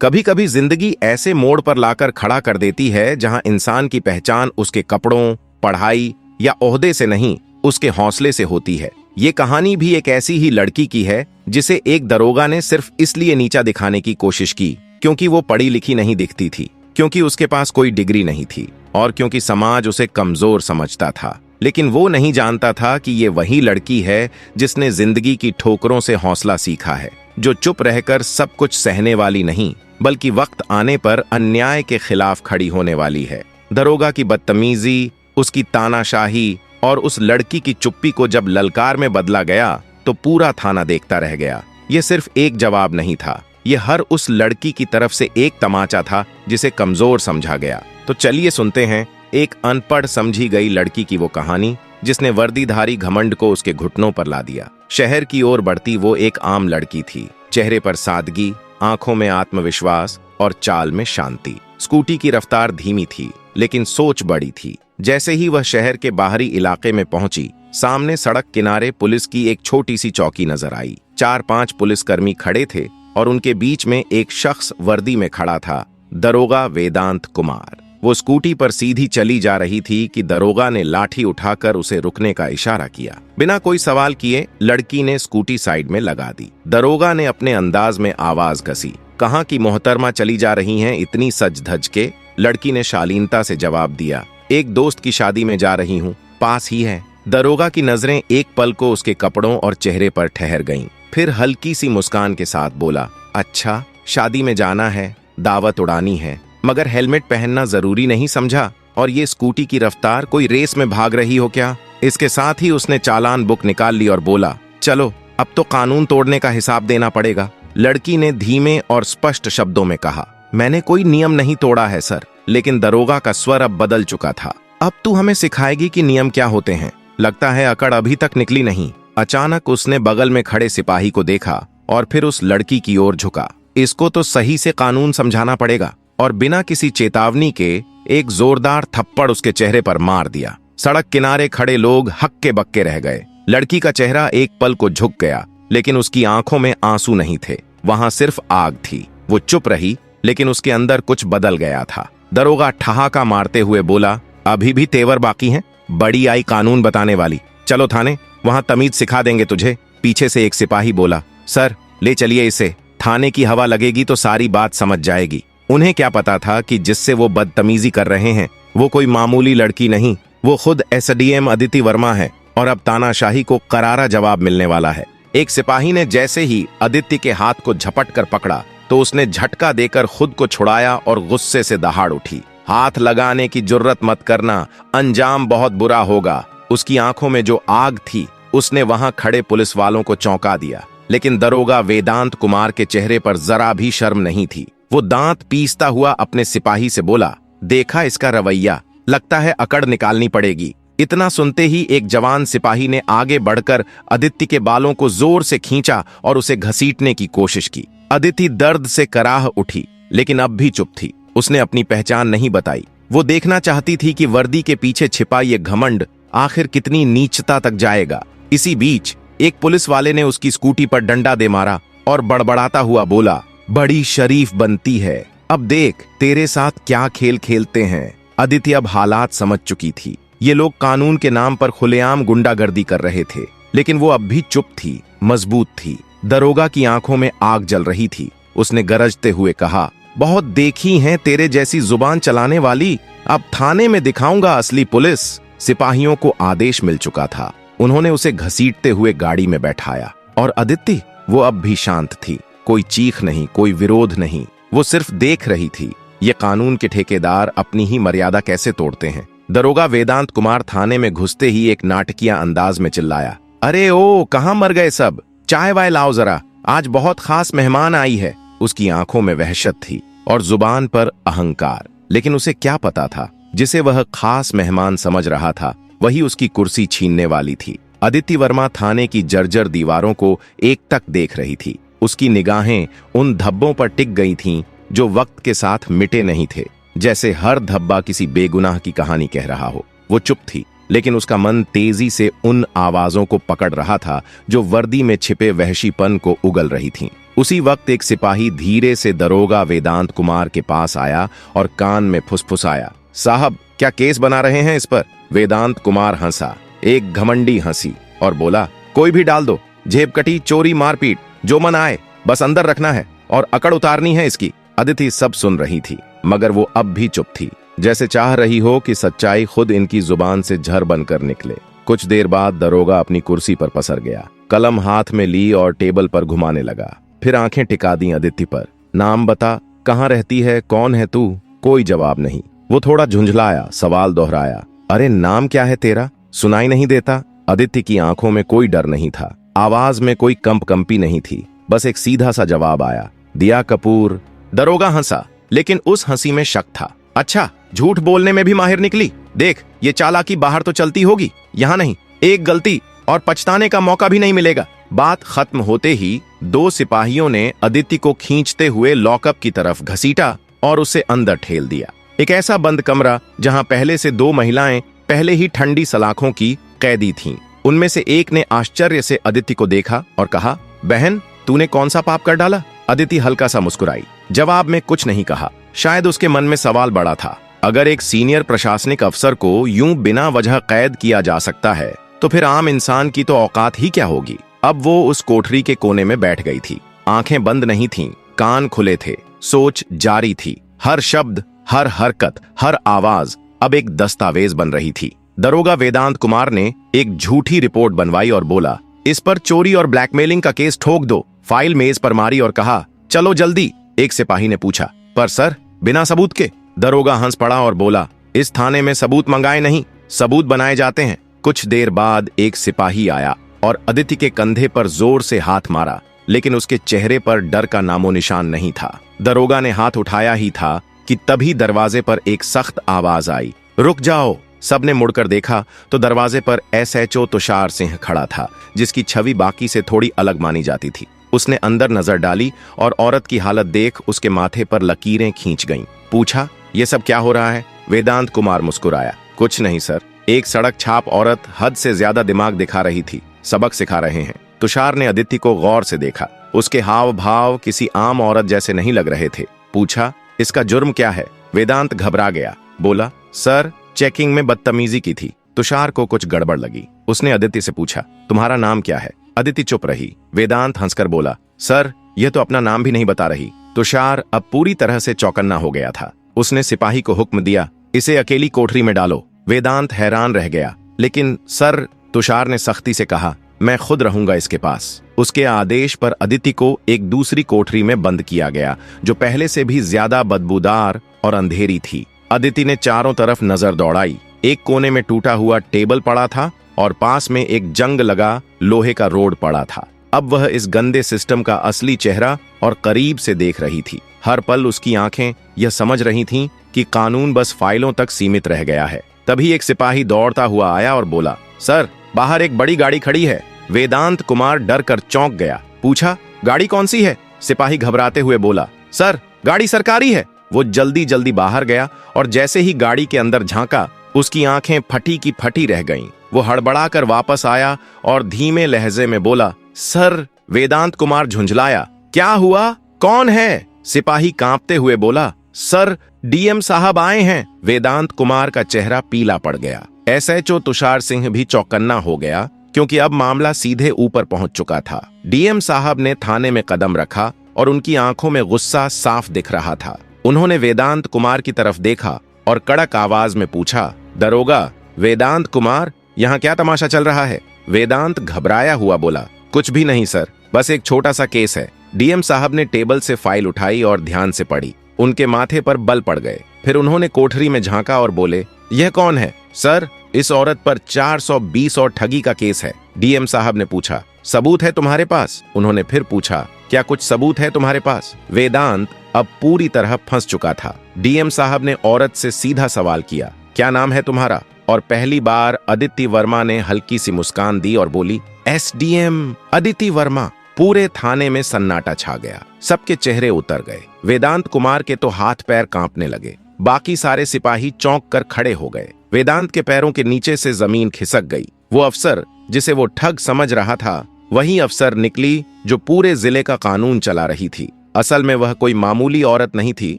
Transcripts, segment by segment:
कभी कभी जिंदगी ऐसे मोड़ पर लाकर खड़ा कर देती है जहां इंसान की पहचान उसके कपड़ों, पढ़ाई या ओहदे से नहीं, उसके हौसले से होती है। ये कहानी भी एक ऐसी ही लड़की की है जिसे एक दरोगा ने सिर्फ इसलिए नीचा दिखाने की कोशिश की क्योंकि वो पढ़ी लिखी नहीं दिखती थी, क्योंकि उसके पास कोई डिग्री नहीं थी और क्योंकि समाज उसे कमजोर समझता था। लेकिन वो नहीं जानता था कि ये वही लड़की है जिसने जिंदगी की ठोकरों से हौसला सीखा है, जो चुप रहकर सब कुछ सहने वाली नहीं बल्कि वक्त आने पर अन्याय के खिलाफ खड़ी होने वाली है। दरोगा की बदतमीजी, उसकी तानाशाही और उस लड़की की चुप्पी को जब ललकार में बदला गया तो पूरा थाना देखता रह गया। ये सिर्फ एक जवाब नहीं था, ये हर उस लड़की की तरफ से एक तमाचा था जिसे कमजोर समझा गया। तो चलिए सुनते हैं एक अनपढ़ समझी गई लड़की की वो कहानी जिसने वर्दीधारी घमंड को उसके घुटनों पर ला दिया। शहर की ओर बढ़ती वो एक आम लड़की थी, चेहरे पर सादगी, आंखों में आत्मविश्वास और चाल में शांति। स्कूटी की रफ्तार धीमी थी लेकिन सोच बड़ी थी। जैसे ही वह शहर के बाहरी इलाके में पहुंची, सामने सड़क किनारे पुलिस की एक छोटी सी चौकी नजर आई। 4-5 पुलिसकर्मी खड़े थे और उनके बीच में एक शख्स वर्दी में खड़ा था, दरोगा वेदांत कुमार। वो स्कूटी पर सीधी चली जा रही थी कि दरोगा ने लाठी उठाकर उसे रुकने का इशारा किया। बिना कोई सवाल किए लड़की ने स्कूटी साइड में लगा दी। दरोगा ने अपने अंदाज में आवाज कसी, कहा कि मोहतरमा चली जा रही हैं इतनी सज धज के। लड़की ने शालीनता से जवाब दिया, एक दोस्त की शादी में जा रही हूँ, पास ही है। दरोगा की नजरें एक पल को उसके कपड़ों और चेहरे पर ठहर गईं, फिर हल्की सी मुस्कान के साथ बोला, अच्छा शादी में जाना है, दावत उड़ानी है, मगर हेलमेट पहनना जरूरी नहीं समझा? और ये स्कूटी की रफ्तार, कोई रेस में भाग रही हो क्या? इसके साथ ही उसने चालान बुक निकाल ली और बोला, चलो अब तो कानून तोड़ने का हिसाब देना पड़ेगा। लड़की ने धीमे और स्पष्ट शब्दों में कहा, मैंने कोई नियम नहीं तोड़ा है सर। लेकिन दरोगा का स्वर अब बदल चुका था। अब तू हमें सिखाएगी कि नियम क्या होते हैं? लगता है अकड़ अभी तक निकली नहीं। अचानक उसने बगल में खड़े सिपाही को देखा और फिर उस लड़की की ओर झुका। इसको तो सही से कानून समझाना पड़ेगा। और बिना किसी चेतावनी के एक जोरदार थप्पड़ उसके चेहरे पर मार दिया। सड़क किनारे खड़े लोग हक्के बक्के रह गए। लड़की का चेहरा एक पल को झुक गया, लेकिन उसकी आंखों में आंसू नहीं थे, वहां सिर्फ आग थी। वो चुप रही, लेकिन उसके अंदर कुछ बदल गया था। दरोगा ठहाका मारते हुए बोला, अभी भी तेवर बाकी हैं? बड़ी आई कानून बताने वाली, चलो थाने, वहां तमीज सिखा देंगे तुझे। पीछे से एक सिपाही बोला, सर ले चलिए इसे, थाने की हवा लगेगी तो सारी बात समझ जाएगी। उन्हें क्या पता था कि जिससे वो बदतमीजी कर रहे हैं वो कोई मामूली लड़की नहीं, वो खुद एसडीएम अदिति वर्मा है और अब तानाशाही को करारा जवाब मिलने वाला है। एक सिपाही ने जैसे ही अदिति के हाथ को झपट कर पकड़ा तो उसने झटका देकर खुद को छुड़ाया और गुस्से से दहाड़ उठी, हाथ लगाने की जुर्रत मत करना, अंजाम बहुत बुरा होगा। उसकी आंखों में जो आग थी उसने वहां खड़े पुलिस वालों को चौंका दिया, लेकिन दरोगा वेदांत कुमार के चेहरे पर जरा भी शर्म नहीं थी। वो दांत पीसता हुआ अपने सिपाही से बोला, देखा इसका रवैया, लगता है अकड़ निकालनी पड़ेगी। इतना सुनते ही एक जवान सिपाही ने आगे बढ़कर अदिति के बालों को जोर से खींचा और उसे घसीटने की कोशिश की। अदिति दर्द से कराह उठी, लेकिन अब भी चुप थी। उसने अपनी पहचान नहीं बताई। वो देखना चाहती थी कि वर्दी के पीछे छिपा ये घमंड आखिर कितनी नीचता तक जाएगा। इसी बीच एक पुलिस वाले ने उसकी स्कूटी पर डंडा दे मारा और बड़बड़ाता हुआ बोला, बड़ी शरीफ बनती है, अब देख तेरे साथ क्या खेल खेलते हैं। अदिति अब हालात समझ चुकी थी। ये लोग कानून के नाम पर खुलेआम गुंडागर्दी कर रहे थे, लेकिन वो अब भी चुप थी, मजबूत थी। दरोगा की आंखों में आग जल रही थी। उसने गरजते हुए कहा, बहुत देखी हैं तेरे जैसी जुबान चलाने वाली, अब थाने में दिखाऊंगा असली पुलिस। सिपाहियों को आदेश मिल चुका था। उन्होंने उसे घसीटते हुए गाड़ी में बैठाया और अदिति, वो अब भी शांत थी। कोई चीख नहीं, कोई विरोध नहीं, वो सिर्फ देख रही थी ये कानून के ठेकेदार अपनी ही मर्यादा कैसे तोड़ते हैं। दरोगा वेदांत कुमार थाने में घुसते ही एक नाटकीय अंदाज में चिल्लाया, अरे ओ कहां मर गए सब, चाय वाय लाओ जरा, आज बहुत खास मेहमान आई है। उसकी आंखों में वहशत थी और जुबान पर अहंकार, लेकिन उसे क्या पता था, जिसे वह खास मेहमान समझ रहा था वही उसकी कुर्सी छीनने वाली थी। अदिति वर्मा थाने की जर्जर दीवारों को एकटक देख रही थी। उसकी निगाहें उन धब्बों पर टिक गई थीं जो वक्त के साथ मिटे नहीं थे, जैसे हर धब्बा किसी बेगुनाह की कहानी कह रहा हो। वो चुप थी, लेकिन उसका मन तेजी से उन आवाजों को पकड़ रहा था जो वर्दी में छिपे वहशीपन को उगल रही थीं। उसी वक्त एक सिपाही धीरे से दरोगा वेदांत कुमार के पास आया और कान में फुसफुसाया, साहब क्या केस बना रहे हैं इस पर? वेदांत कुमार हंसा, एक घमंडी हंसी, और बोला, कोई भी डाल दो, जेबकटी, चोरी, मारपीट, जो मन आए, बस अंदर रखना है और अकड़ उतारनी है इसकी। अदिति सब सुन रही थी, मगर वो अब भी चुप थी, जैसे चाह रही हो कि सच्चाई खुद इनकी जुबान से झर बनकर निकले। कुछ देर बाद दरोगा अपनी कुर्सी पर पसर गया, कलम हाथ में ली और टेबल पर घुमाने लगा। फिर आंखें टिका दी अदिति पर। नाम बता, कहाँ रहती है, कौन है तू? कोई जवाब नहीं। वो थोड़ा झुंझलाया, सवाल दोहराया, अरे नाम क्या है तेरा? सुनाई नहीं देता? अदिति की आंखों में कोई डर नहीं था, आवाज में कोई कंपकंपी नहीं थी, बस एक सीधा सा जवाब आया, दिया कपूर। दरोगा हंसा, लेकिन उस हंसी में शक था। अच्छा, झूठ बोलने में भी माहिर निकली। देख, ये चालाकी बाहर तो चलती होगी, यहां नहीं। एक गलती और पछताने का मौका भी नहीं मिलेगा। बात खत्म होते ही दो सिपाहियों ने अदिति को खींचते हुए लॉकअप की तरफ घसीटा और उसे अंदर ठेल दिया। एक ऐसा बंद कमरा जहां पहले से दो महिलाएं पहले ही ठंडी सलाखों की कैदी थीं। उनमें से एक ने आश्चर्य से अदिति को देखा और कहा, बहन, तूने कौन सा पाप कर डाला? अदिति हल्का सा मुस्कुराई, जवाब में कुछ नहीं कहा। शायद उसके मन में सवाल बड़ा था, अगर एक सीनियर प्रशासनिक अफसर को यूं बिना वजह कैद किया जा सकता है, तो फिर आम इंसान की तो औकात ही क्या होगी। अब वो उस कोठरी के कोने में बैठ गई थी। आंखें बंद नहीं थीं, कान खुले थे, सोच जारी थी। हर शब्द, हर हरकत, हर आवाज अब एक दस्तावेज बन रही थी। दरोगा वेदांत कुमार ने एक झूठी रिपोर्ट बनवाई और बोला, इस पर चोरी और ब्लैकमेलिंग का केस ठोक दो। फाइल मेज पर मारी और कहा, चलो जल्दी। एक सिपाही ने पूछा, पर सर, बिना सबूत के? दरोगा हंस पड़ा और बोला, इस थाने में सबूत मंगाए नहीं, सबूत बनाए जाते हैं। कुछ देर बाद एक सिपाही आया और अदिति के कंधे पर जोर से हाथ मारा, लेकिन उसके चेहरे पर डर का नामो निशान नहीं था। दरोगा ने हाथ उठाया ही था कि तभी दरवाजे पर एक सख्त आवाज आई, रुक जाओ। सबने मुड़कर देखा तो दरवाजे पर एसएचओ तुषार सिंह खड़ा था, जिसकी छवि बाकी से थोड़ी अलग मानी जाती थी। उसने अंदर नजर डाली और औरत की हालत देख उसके माथे पर लकीरें खींच गईं। पूछा, ये सब क्या हो रहा है? वेदांत कुमार मुस्कुराया, कुछ नहीं सर, एक सड़क छाप औरत हद से ज्यादा दिमाग दिखा रही थी, सबक सिखा रहे हैं। तुषार ने अदिति को गौर से देखा, उसके हाव भाव किसी आम औरत जैसे नहीं लग रहे थे। पूछा, इसका जुर्म क्या है? वेदांत घबरा गया, बोला, सर, चेकिंग में बदतमीजी की थी। तुषार को कुछ गड़बड़ लगी। उसने अदिति से पूछा, तुम्हारा नाम क्या है? अदिति चुप रही। वेदांत हंसकर बोला, सर, यह तो अपना नाम भी नहीं बता रही। तुषार अब पूरी तरह से चौकन्ना हो गया था। उसने सिपाही को हुक्म दिया, इसे अकेली कोठरी में डालो। वेदांत हैरान रह गया, लेकिन सर, तुषार ने सख्ती से कहा, मैं खुद रहूंगा इसके पास। उसके आदेश पर अदिति को एक दूसरी कोठरी में बंद किया गया, जो पहले से भी ज्यादा बदबूदार और अंधेरी थी। अदिति ने चारों तरफ नजर दौड़ाई। एक कोने में टूटा हुआ टेबल पड़ा था और पास में एक जंग लगा लोहे का रोड पड़ा था। अब वह इस गंदे सिस्टम का असली चेहरा और करीब से देख रही थी। हर पल उसकी आंखें यह समझ रही थीं कि कानून बस फाइलों तक सीमित रह गया है। तभी एक सिपाही दौड़ता हुआ आया और बोला, सर, बाहर एक बड़ी गाड़ी खड़ी है। वेदांत कुमार डर कर चौंक गया। पूछा, गाड़ी कौन सी है? सिपाही घबराते हुए बोला, सर, गाड़ी सरकारी है। वो जल्दी जल्दी बाहर गया और जैसे ही गाड़ी के अंदर झांका, उसकी आंखें फटी की फटी रह गईं। वो हड़बड़ाकर वापस आया और धीमे लहजे में बोला, सर। वेदांत कुमार झुंझलाया, क्या हुआ? कौन है? सिपाही कांपते हुए बोला, सर, डीएम साहब आए हैं। वेदांत कुमार का चेहरा पीला पड़ गया। एसएचओ तुषार सिंह भी चौकन्ना हो गया, क्योंकि अब मामला सीधे ऊपर पहुंच चुका था। डीएम साहब ने थाने में कदम रखा और उनकी आंखों में गुस्सा साफ दिख रहा था। उन्होंने वेदांत कुमार की तरफ देखा और कड़क आवाज में पूछा, दरोगा वेदांत कुमार, यहाँ क्या तमाशा चल रहा है? वेदांत घबराया हुआ बोला, कुछ भी नहीं सर, बस एक छोटा सा केस है। डीएम साहब ने टेबल से फाइल उठाई और ध्यान से पढ़ी। उनके माथे पर बल पड़ गए। फिर उन्होंने कोठरी में झांका और बोले, यह कौन है? सर, इस औरत पर 420 और ठगी का केस है। डीएम साहब ने पूछा, सबूत है तुम्हारे पास? उन्होंने फिर पूछा, क्या कुछ सबूत है तुम्हारे पास? वेदांत अब पूरी तरह फंस चुका था। डीएम साहब ने औरत से सीधा सवाल किया, क्या नाम है तुम्हारा? और पहली बार अदिति वर्मा ने हल्की सी मुस्कान दी और बोली, एसडीएम अदिति वर्मा। पूरे थाने में सन्नाटा छा गया। सबके चेहरे उतर गए। वेदांत कुमार के तो हाथ पैर कांपने लगे। बाकी सारे सिपाही चौंक कर खड़े हो गए। वेदांत के पैरों के नीचे से जमीन खिसक गई। वो अफसर जिसे वो ठग समझ रहा था, वही अफसर निकली जो पूरे जिले का कानून चला रही थी। असल में वह कोई मामूली औरत नहीं थी,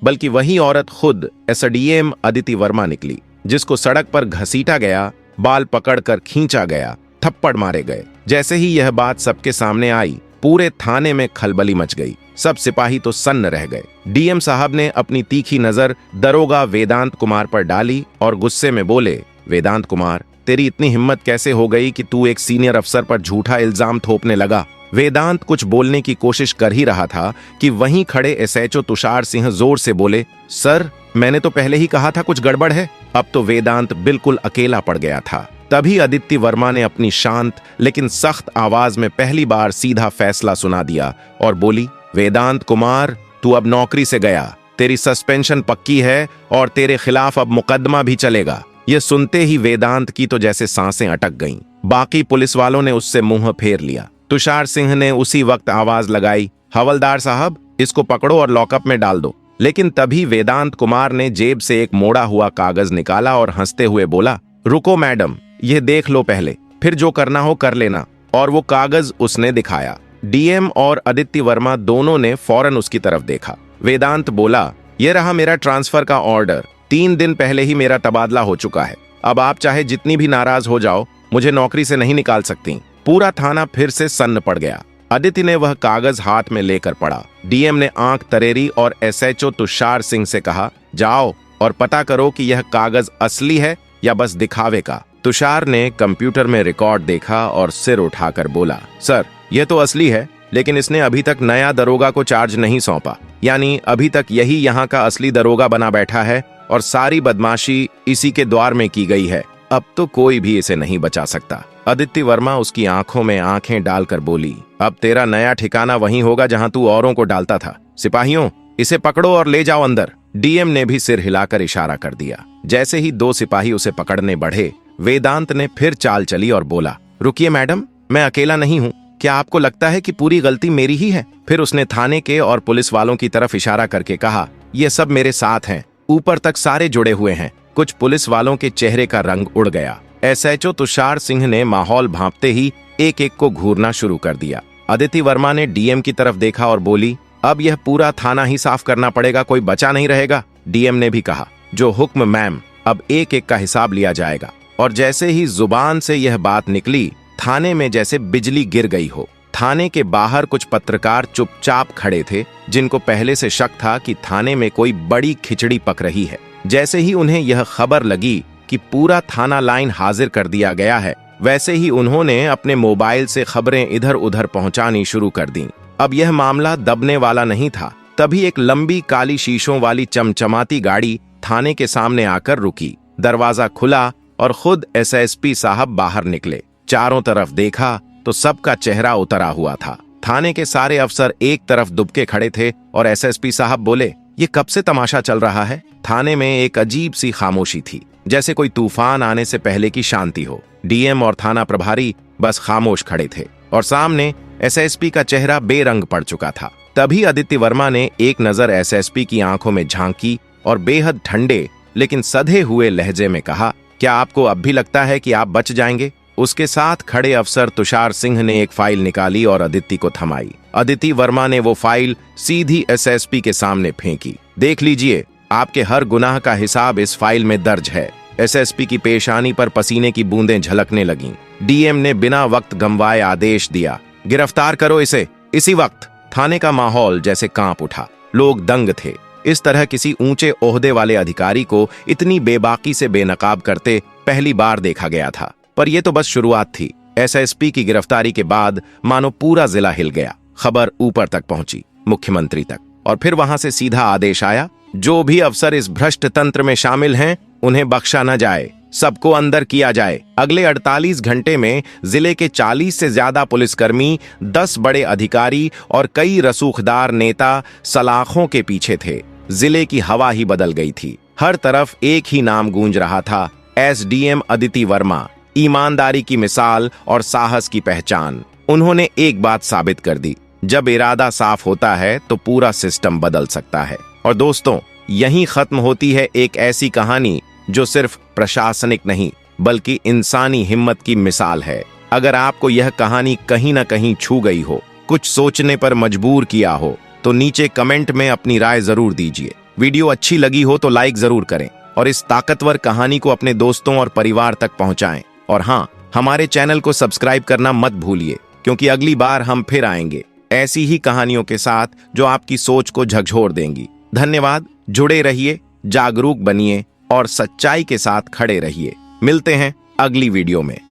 बल्कि वही औरत खुद एसडीएम अदिति वर्मा निकली, जिसको सड़क पर घसीटा गया, बाल पकड़कर खींचा गया, थप्पड़ मारे गए। जैसे ही यह बात सबके सामने आई, पूरे थाने में खलबली मच गई। सब सिपाही तो सन्न रह गए। डीएम साहब ने अपनी तीखी नजर दरोगा वेदांत कुमार पर डाली और गुस्से में बोले, वेदांत कुमार, तेरी इतनी हिम्मत कैसे हो गई कि तू एक सीनियर अफसर पर झूठा इल्जाम थोपने लगा? वेदांत कुछ बोलने की कोशिश कर ही रहा था कि वहीं खड़े एसएचओ तुषार सिंह जोर से बोले, सर, मैंने तो पहले ही कहा था कुछ गड़बड़ है। अब तो वेदांत बिल्कुल अकेला पड़ गया था। तभी अदिति वर्मा ने अपनी शांत लेकिन सख्त आवाज में पहली बार सीधा फैसला सुना दिया और बोली, वेदांत कुमार, तू अब नौकरी से गया, तेरी सस्पेंशन पक्की है और तेरे खिलाफ अब मुकदमा भी चलेगा। यह सुनते ही वेदांत की तो जैसे सांसें अटक गईं। बाकी पुलिस वालों ने उससे मुंह फेर लिया। तुषार सिंह ने उसी वक्त आवाज लगाई, हवलदार साहब, इसको पकड़ो और लॉकअप में डाल दो। लेकिन तभी वेदांत कुमार ने जेब से एक मोड़ा हुआ कागज निकाला और हंसते हुए बोला, रुको मैडम, यह देख लो पहले, फिर जो करना हो कर लेना। और वो कागज उसने दिखाया। डीएम और अदिति वर्मा दोनों ने फौरन उसकी तरफ देखा। वेदांत बोला, यह रहा मेरा ट्रांसफर का ऑर्डर। 3 दिन पहले ही मेरा तबादला हो चुका है। अब आप चाहे जितनी भी नाराज हो जाओ, मुझे नौकरी से नहीं निकाल सकती। पूरा थाना फिर से सन्न पड़ गया। अदिति ने वह कागज हाथ में लेकर पढ़ा। डीएम ने आंख तरेरी और एसएचओ तुषार सिंह से कहा, जाओ और पता करो कि यह कागज असली है या बस दिखावे का। तुषार ने कंप्यूटर में रिकॉर्ड देखा और सिर उठाकर बोला, सर, यह तो असली है, लेकिन इसने अभी तक नया दरोगा को चार्ज नहीं सौंपा। यानी अभी तक यही यहाँ का असली दरोगा बना बैठा है और सारी बदमाशी इसी के द्वार में की गई है। अब तो कोई भी इसे नहीं बचा सकता। अदिति वर्मा उसकी आंखों में आंखें डालकर बोली, अब तेरा नया ठिकाना वहीं होगा जहां तू औरों को डालता था। सिपाहियों, इसे पकड़ो और ले जाओ अंदर। डीएम ने भी सिर हिलाकर इशारा कर दिया। जैसे ही 2 सिपाही उसे पकड़ने बढ़े, वेदांत ने फिर चाल चली और बोला, रुकिए मैडम, मैं अकेला नहीं हूँ। क्या आपको लगता है कि पूरी गलती मेरी ही है? फिर उसने थाने के और पुलिस वालों की तरफ इशारा करके कहा, ये सब मेरे साथ हैं, ऊपर तक सारे जुड़े हुए हैं। कुछ पुलिस वालों के चेहरे का रंग उड़ गया। एसएचओ तुषार सिंह ने माहौल भांपते ही एक एक को घूरना शुरू कर दिया। अदिति वर्मा ने डीएम की तरफ देखा और बोली, अब यह पूरा थाना ही साफ करना पड़ेगा, कोई बचा नहीं रहेगा। डीएम ने भी कहा, जो हुक्म मैम, अब एक एक का हिसाब लिया जाएगा। और जैसे ही जुबान से यह बात निकली, थाने में जैसे बिजली गिर गई हो। थाने के बाहर कुछ पत्रकार चुपचाप खड़े थे, जिनको पहले से शक था कि थाने में कोई बड़ी खिचड़ी पक रही है। जैसे ही उन्हें यह खबर लगी कि पूरा थाना लाइन हाजिर कर दिया गया है, वैसे ही उन्होंने अपने मोबाइल से खबरें इधर उधर पहुंचानी शुरू कर दी। अब यह मामला दबने वाला नहीं था। तभी एक लंबी काली शीशों वाली चमचमाती गाड़ी थाने के सामने आकर रुकी। दरवाजा खुला और खुद एसएसपी साहब बाहर निकले। चारों तरफ देखा तो सबका चेहरा उतरा हुआ था। थाने के सारे अफसर एक तरफ दुबके खड़े थे और एसएसपी साहब बोले, ये कब से तमाशा चल रहा है? थाने में एक अजीब सी खामोशी थी, जैसे कोई तूफान आने से पहले की शांति हो। डीएम और थाना प्रभारी बस खामोश खड़े थे और सामने एसएसपी का चेहरा बेरंग पड़ चुका था। तभी अदिति वर्मा ने एक नजर एसएसपी की आंखों में झांकी और बेहद ठंडे लेकिन सधे हुए लहजे में कहा, क्या आपको अब भी लगता है कि आप बच जाएंगे? उसके साथ खड़े अफसर तुषार सिंह ने एक फाइल निकाली और अदिति को थमाई। अदिति वर्मा ने वो फाइल सीधी एसएसपी के सामने फेंकी। देख लीजिए, आपके हर गुनाह का हिसाब इस फाइल में दर्ज है। एसएसपी की पेशानी पर पसीने की बूंदें झलकने लगीं। डीएम ने बिना वक्त गंवाए आदेश दिया, गिरफ्तार करो इसे। इसी वक्त थाने का माहौल जैसे कांप उठा। लोग दंग थे। इस तरह किसी ऊंचे ओहदे वाले अधिकारी को इतनी बेबाकी से बेनकाब करते पहली बार देखा गया था। पर यह तो बस शुरुआत थी। एसएसपी की गिरफ्तारी के बाद मानो पूरा जिला हिल गया। खबर ऊपर तक पहुंची, मुख्यमंत्री तक, और फिर वहां से सीधा आदेश आया, जो भी अफसर इस भ्रष्ट तंत्र में शामिल हैं, उन्हें बख्शा न जाए, सबको अंदर किया जाए। अगले 48 घंटे में जिले के 40 से ज्यादा पुलिसकर्मी, 10 बड़े अधिकारी और कई रसूखदार नेता सलाखों के पीछे थे। जिले की हवा ही बदल गई थी। हर तरफ एक ही नाम गूंज रहा था, एसडीएम अदिति वर्मा। ईमानदारी की मिसाल और साहस की पहचान। उन्होंने एक बात साबित कर दी, जब इरादा साफ होता है तो पूरा सिस्टम बदल सकता है। और दोस्तों, यहीं खत्म होती है एक ऐसी कहानी जो सिर्फ प्रशासनिक नहीं बल्कि इंसानी हिम्मत की मिसाल है। अगर आपको यह कहानी कहीं ना कहीं छू गई हो, कुछ सोचने पर मजबूर किया हो, तो नीचे कमेंट में अपनी राय जरूर दीजिए। वीडियो अच्छी लगी हो तो लाइक जरूर करें और इस ताकतवर कहानी को अपने दोस्तों और परिवार तक पहुंचाएं। और हाँ, हमारे चैनल को सब्सक्राइब करना मत भूलिए, क्योंकि अगली बार हम फिर आएंगे ऐसी ही कहानियों के साथ जो आपकी सोच को झकझोर देंगी। धन्यवाद। जुड़े रहिए, जागरूक बनिए और सच्चाई के साथ खड़े रहिए। मिलते हैं अगली वीडियो में।